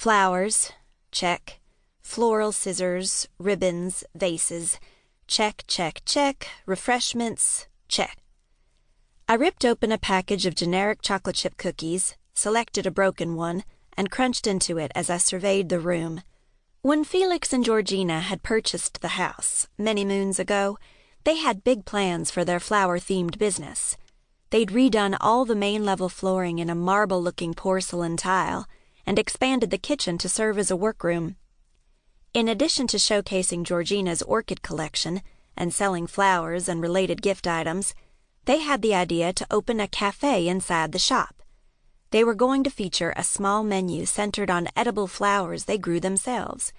Flowers, check. Floral scissors, ribbons, vases, check, check, check. Refreshments, check. I ripped open a package of generic chocolate chip cookies, selected a broken one, and crunched into it as I surveyed the room. When Felix and Georgina had purchased the house, many moons ago, they had big plans for their flower-themed business. They'd redone all the main-level flooring in a marble-looking porcelain tile and expanded the kitchen to serve as a workroom. In addition to showcasing Georgina's orchid collection and selling flowers and related gift items, they had the idea to open a cafe inside the shop. They were going to feature a small menu centered on edible flowers they grew themselves,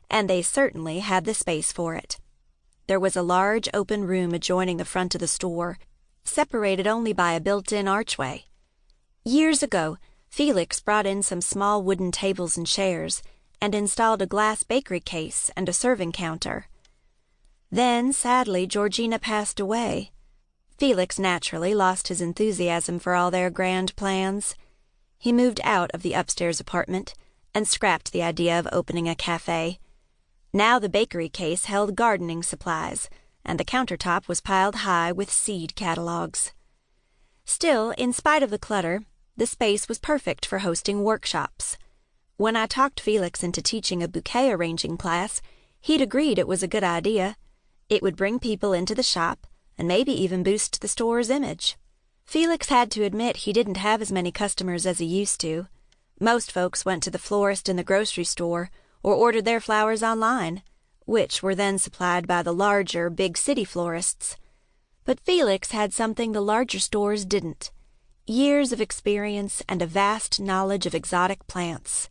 and they certainly had the space for it. There was a large open room adjoining the front of the store, separated only by a built-in archway. Years ago, Felix brought in some small wooden tables and chairs and installed a glass bakery case and a serving counter. Then, sadly, Georgina passed away. Felix naturally lost his enthusiasm for all their grand plans. He moved out of the upstairs apartment and scrapped the idea of opening a cafe. Now the bakery case held gardening supplies, and the countertop was piled high with seed catalogs. Still, in spite of the clutter, the space was perfect for hosting workshops. When I talked Felix into teaching a bouquet-arranging class, he'd agreed it was a good idea. It would bring people into the shop and maybe even boost the store's image. Felix had to admit he didn't have as many customers as he used to. Most folks went to the florist in the grocery store or ordered their flowers online, which were then supplied by the larger, big city florists. But Felix had something the larger stores didn't: years of experience and a vast knowledge of exotic plants.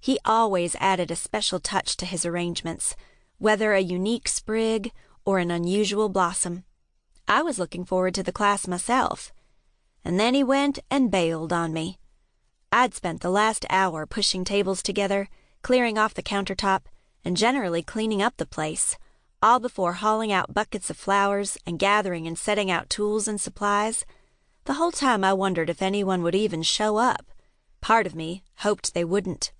He always added a special touch to his arrangements, whether a unique sprig or an unusual blossom. I was looking forward to the class myself. And then he went and bailed on me. I'd spent the last hour pushing tables together, clearing off the countertop, and generally cleaning up the place, all before hauling out buckets of flowers and gathering and setting out tools and supplies. The whole time I wondered if anyone would even show up. Part of me hoped they wouldn't.